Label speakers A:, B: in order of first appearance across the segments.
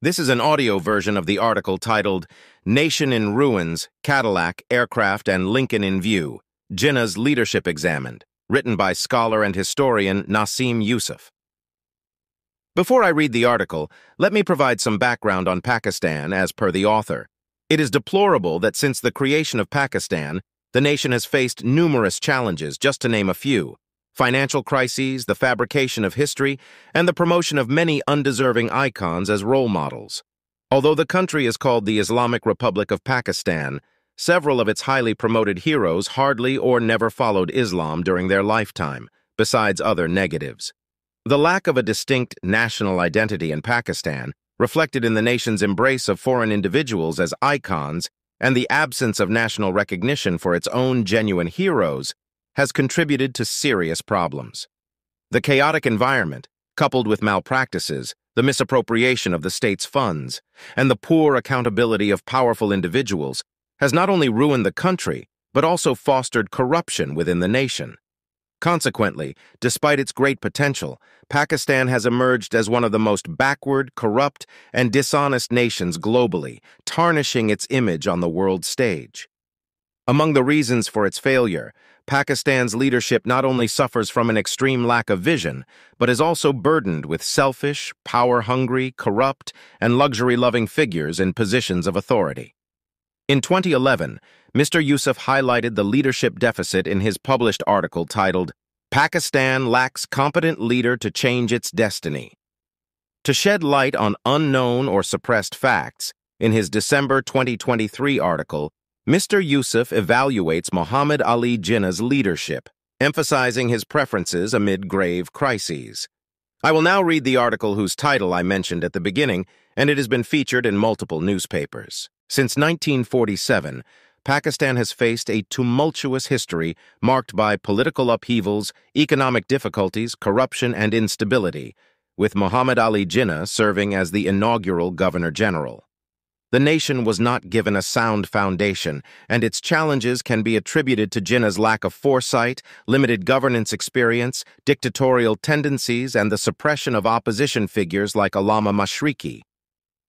A: This is an audio version of the article titled Nation in Ruins, Cadillac, Aircraft, and Lincoln in View, Jinnah's Leadership Examined, written by scholar and historian Nasim Yousaf. Before I read the article, let me provide some background on Pakistan as per the author. It is deplorable that since the creation of Pakistan, the nation has faced numerous challenges, just to name a few: financial crises, the fabrication of history, and the promotion of many undeserving icons as role models. Although the country is called the Islamic Republic of Pakistan, several of its highly promoted heroes hardly or never followed Islam during their lifetime, besides other negatives. The lack of a distinct national identity in Pakistan, reflected in the nation's embrace of foreign individuals as icons and the absence of national recognition for its own genuine heroes, has contributed to serious problems. The chaotic environment, coupled with malpractices, the misappropriation of the state's funds, and the poor accountability of powerful individuals, has not only ruined the country, but also fostered corruption within the nation. Consequently, despite its great potential, Pakistan has emerged as one of the most backward, corrupt, and dishonest nations globally, tarnishing its image on the world stage. Among the reasons for its failure, Pakistan's leadership not only suffers from an extreme lack of vision, but is also burdened with selfish, power-hungry, corrupt, and luxury-loving figures in positions of authority. In 2011, Mr. Yousaf highlighted the leadership deficit in his published article titled, "Pakistan Lacks Competent Leader to Change Its Destiny." To shed light on unknown or suppressed facts, in his December 2023 article, Mr. Yousaf evaluates Muhammad Ali Jinnah's leadership, emphasizing his preferences amid grave crises. I will now read the article whose title I mentioned at the beginning, and it has been featured in multiple newspapers. Since 1947, Pakistan has faced a tumultuous history marked by political upheavals, economic difficulties, corruption, and instability, with Muhammad Ali Jinnah serving as the inaugural Governor-General. The nation was not given a sound foundation, and its challenges can be attributed to Jinnah's lack of foresight, limited governance experience, dictatorial tendencies, and the suppression of opposition figures like Allama Mashriqi.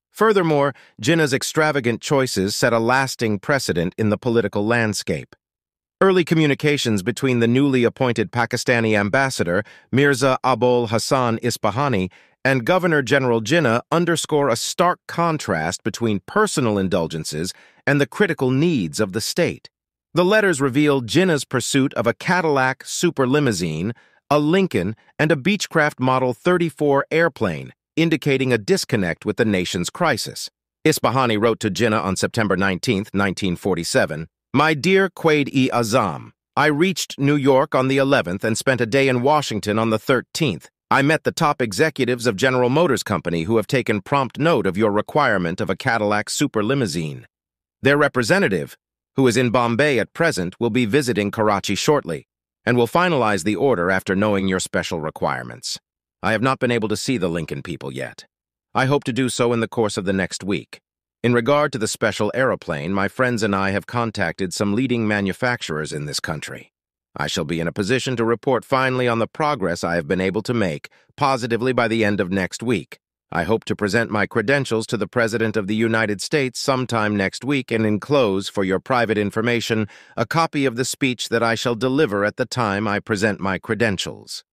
A: Furthermore, Jinnah's extravagant choices set a lasting precedent in the political landscape. Early communications between the newly appointed Pakistani ambassador, Mirza Abul Hassan Isfahani, and Governor-General Jinnah underscore a stark contrast between personal indulgences and the critical needs of the state. The letters reveal Jinnah's pursuit of a Cadillac super limousine, a Lincoln, and a Beechcraft Model 34 airplane, indicating a disconnect with the nation's crisis. Isfahani wrote to Jinnah on September 19, 1947, "My dear Quaid-e-Azam, I reached New York on the 11th and spent a day in Washington on the 13th. I met the top executives of General Motors Company who have taken prompt note of your requirement of a Cadillac super limousine. Their representative, who is in Bombay at present, will be visiting Karachi shortly and will finalize the order after knowing your special requirements. I have not been able to see the Lincoln people yet. I hope to do so in the course of the next week. In regard to the special aeroplane, my friends and I have contacted some leading manufacturers in this country. I shall be in a position to report finally on the progress I have been able to make, positively by the end of next week. I hope to present my credentials to the President of the United States sometime next week and enclose, for your private information, a copy of the speech that I shall deliver at the time I present my credentials."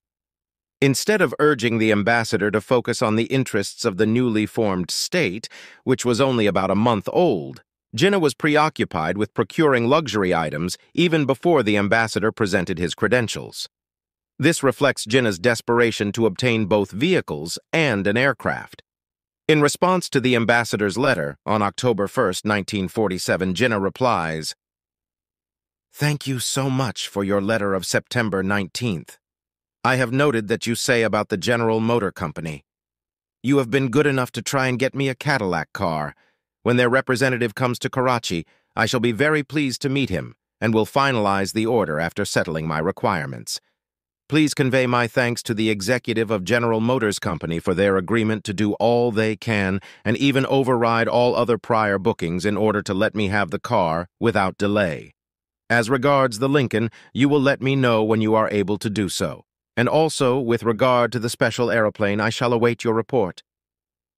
A: Instead of urging the ambassador to focus on the interests of the newly formed state, which was only about a month old, Jinnah was preoccupied with procuring luxury items even before the ambassador presented his credentials. This reflects Jinnah's desperation to obtain both vehicles and an aircraft. In response to the ambassador's letter, on October 1, 1947, Jinnah replies, "Thank you so much for your letter of September 19th. I have noted that you say about the General Motor Company. You have been good enough to try and get me a Cadillac car. When their representative comes to Karachi, I shall be very pleased to meet him and will finalize the order after settling my requirements. Please convey my thanks to the executive of General Motors Company for their agreement to do all they can and even override all other prior bookings in order to let me have the car without delay. As regards the Lincoln, you will let me know when you are able to do so. And also, with regard to the special aeroplane, I shall await your report.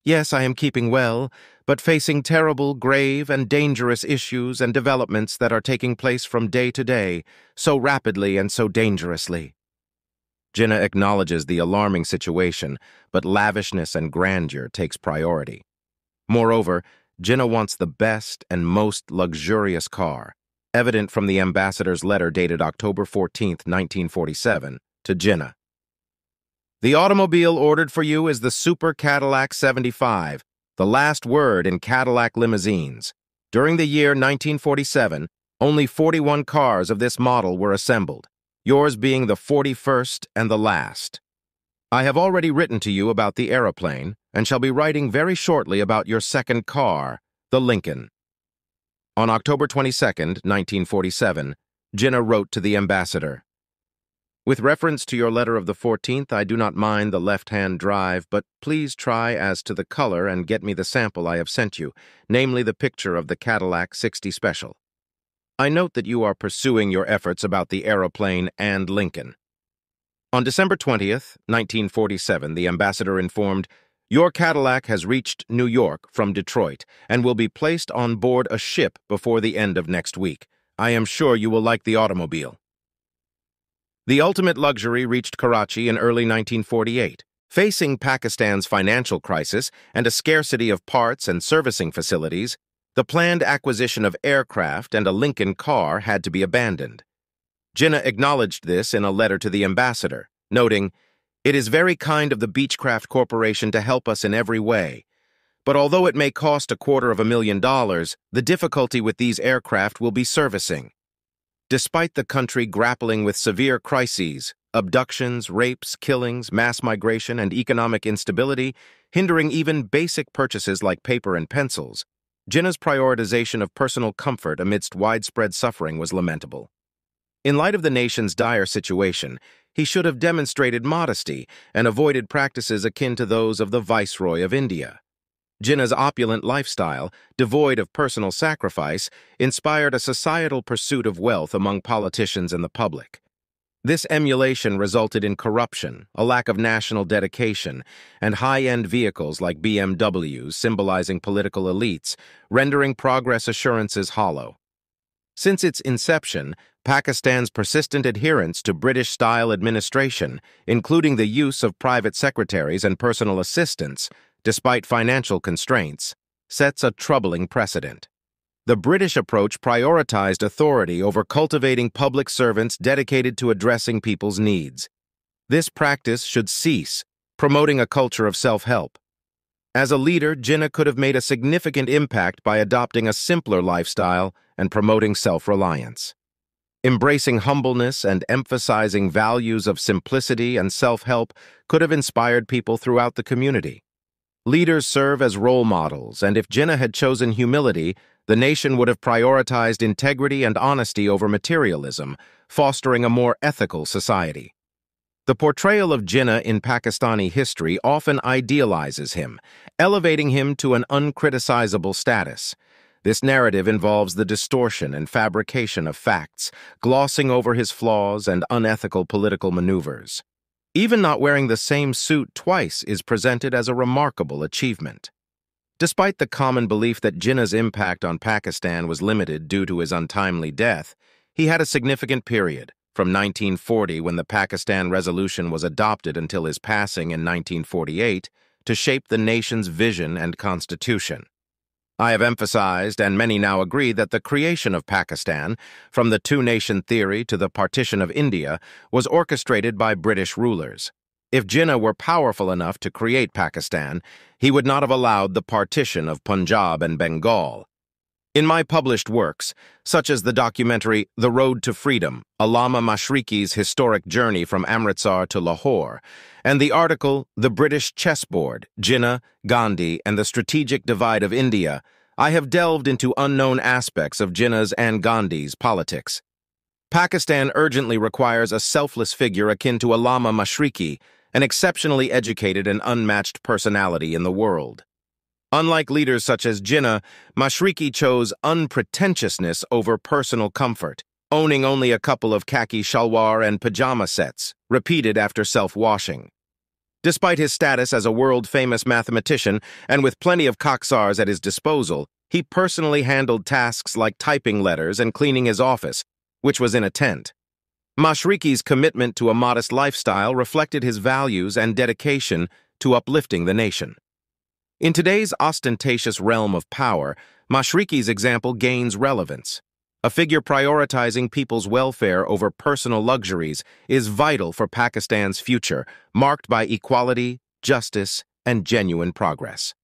A: Yes, I am keeping well, but facing terrible, grave, and dangerous issues and developments that are taking place from day to day, so rapidly and so dangerously. Jinnah acknowledges the alarming situation, but lavishness and grandeur takes priority. Moreover, Jinnah wants the best and most luxurious car, evident from the ambassador's letter dated October 14, 1947, to Jinnah. The automobile ordered for you is the Super Cadillac 75, the last word in Cadillac limousines. During the year 1947, only 41 cars of this model were assembled, yours being the 41st and the last. I have already written to you about the aeroplane, and shall be writing very shortly about your second car, the Lincoln. On October 22, 1947, Jinnah wrote to the ambassador, with reference to your letter of the 14th, I do not mind the left-hand drive, but please try as to the color and get me the sample I have sent you, namely the picture of the Cadillac 60 Special. I note that you are pursuing your efforts about the aeroplane and Lincoln. On December 20th, 1947, the ambassador informed, your Cadillac has reached New York from Detroit and will be placed on board a ship before the end of next week. I am sure you will like the automobile. The ultimate luxury reached Karachi in early 1948. Facing Pakistan's financial crisis and a scarcity of parts and servicing facilities, the planned acquisition of aircraft and a Lincoln car had to be abandoned. Jinnah acknowledged this in a letter to the ambassador, noting, it is very kind of the Beechcraft Corporation to help us in every way, but although it may cost $250,000, the difficulty with these aircraft will be servicing. Despite the country grappling with severe crises, abductions, rapes, killings, mass migration, and economic instability, hindering even basic purchases like paper and pencils, Jinnah's prioritization of personal comfort amidst widespread suffering was lamentable. In light of the nation's dire situation, he should have demonstrated modesty and avoided practices akin to those of the Viceroy of India. Jinnah's opulent lifestyle, devoid of personal sacrifice, inspired a societal pursuit of wealth among politicians and the public. This emulation resulted in corruption, a lack of national dedication, and high-end vehicles like BMWs symbolizing political elites, rendering progress assurances hollow. Since its inception, Pakistan's persistent adherence to British-style administration, including the use of private secretaries and personal assistants, despite financial constraints, sets a troubling precedent. The British approach prioritized authority over cultivating public servants dedicated to addressing people's needs. This practice should cease, promoting a culture of self-help. As a leader, Jinnah could have made a significant impact by adopting a simpler lifestyle and promoting self-reliance. Embracing humbleness and emphasizing values of simplicity and self-help could have inspired people throughout the community. Leaders serve as role models, and if Jinnah had chosen humility, the nation would have prioritized integrity and honesty over materialism, fostering a more ethical society. The portrayal of Jinnah in Pakistani history often idealizes him, elevating him to an uncriticizable status. This narrative involves the distortion and fabrication of facts, glossing over his flaws and unethical political maneuvers. Even not wearing the same suit twice is presented as a remarkable achievement. Despite the common belief that Jinnah's impact on Pakistan was limited due to his untimely death, he had a significant period, from 1940 when the Pakistan Resolution was adopted until his passing in 1948, to shape the nation's vision and constitution. I have emphasized, and many now agree, that the creation of Pakistan, from the two-nation theory to the partition of India, was orchestrated by British rulers. If Jinnah were powerful enough to create Pakistan, he would not have allowed the partition of Punjab and Bengal. In my published works, such as the documentary The Road to Freedom, Allama Mashriqi's historic journey from Amritsar to Lahore, and the article The British Chessboard, Jinnah, Gandhi, and the Strategic Divide of India, I have delved into unknown aspects of Jinnah's and Gandhi's politics. Pakistan urgently requires a selfless figure akin to Allama Mashriqi, an exceptionally educated and unmatched personality in the world. Unlike leaders such as Jinnah, Mashriqi chose unpretentiousness over personal comfort, owning only a couple of khaki shalwar and pajama sets, repeated after self-washing. Despite his status as a world-famous mathematician and with plenty of coxars at his disposal, he personally handled tasks like typing letters and cleaning his office, which was in a tent. Mashriqi's commitment to a modest lifestyle reflected his values and dedication to uplifting the nation. In today's ostentatious realm of power, Mashriqi's example gains relevance. A figure prioritizing people's welfare over personal luxuries is vital for Pakistan's future, marked by equality, justice, and genuine progress.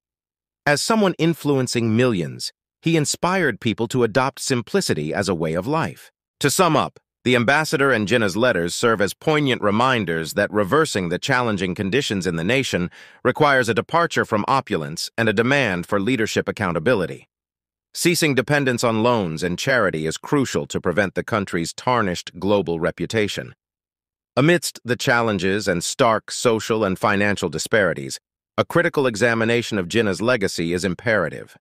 A: As someone influencing millions, he inspired people to adopt simplicity as a way of life. To sum up, the ambassador and Jinnah's letters serve as poignant reminders that reversing the challenging conditions in the nation requires a departure from opulence and a demand for leadership accountability. Ceasing dependence on loans and charity is crucial to prevent the country's tarnished global reputation. Amidst the challenges and stark social and financial disparities, a critical examination of Jinnah's legacy is imperative.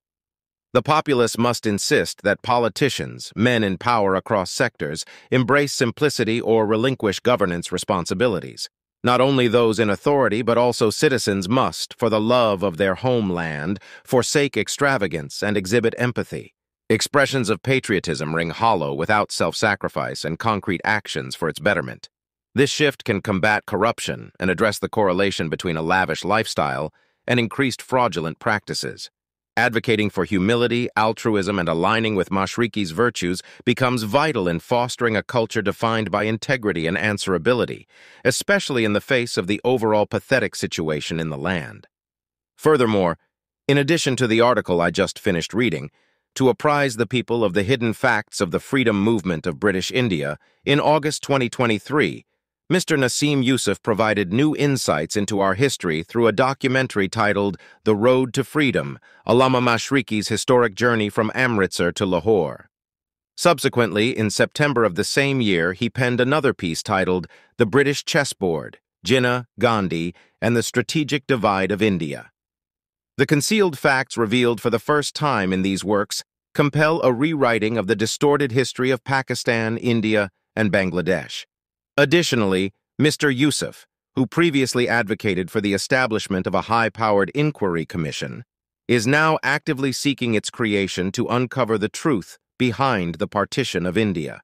A: The populace must insist that politicians, men in power across sectors, embrace simplicity or relinquish governance responsibilities. Not only those in authority, but also citizens must, for the love of their homeland, forsake extravagance and exhibit empathy. Expressions of patriotism ring hollow without self-sacrifice and concrete actions for its betterment. This shift can combat corruption and address the correlation between a lavish lifestyle and increased fraudulent practices. Advocating for humility, altruism, and aligning with Mashriqi's virtues becomes vital in fostering a culture defined by integrity and answerability, especially in the face of the overall pathetic situation in the land. Furthermore, in addition to the article I just finished reading, to apprise the people of the hidden facts of the freedom movement of British India, in August 2023, Mr. Nasim Yousaf provided new insights into our history through a documentary titled The Road to Freedom, Allama Mashriqi's historic journey from Amritsar to Lahore. Subsequently, in September of the same year, he penned another piece titled The British Chessboard, Jinnah, Gandhi, and the Strategic Divide of India. The concealed facts revealed for the first time in these works compel a rewriting of the distorted history of Pakistan, India, and Bangladesh. Additionally, Mr. Yousaf, who previously advocated for the establishment of a high-powered inquiry commission, is now actively seeking its creation to uncover the truth behind the partition of India,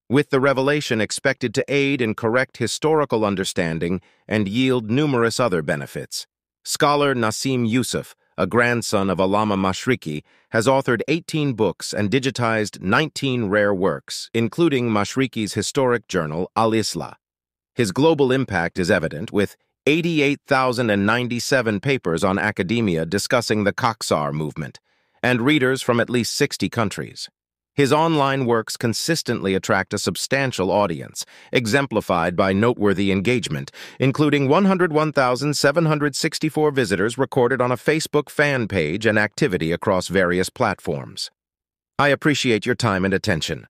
A: with the revelation expected to aid in correct historical understanding and yield numerous other benefits. Scholar Nasim Yousaf, a grandson of Allama Mashriqi, has authored 18 books and digitized 19 rare works, including Mashriqi's historic journal, Al-Islah. His global impact is evident, with 88,097 papers on academia discussing the Coxar movement, and readers from at least 60 countries. His online works consistently attract a substantial audience, exemplified by noteworthy engagement, including 101,764 visitors recorded on a Facebook fan page and activity across various platforms. I appreciate your time and attention.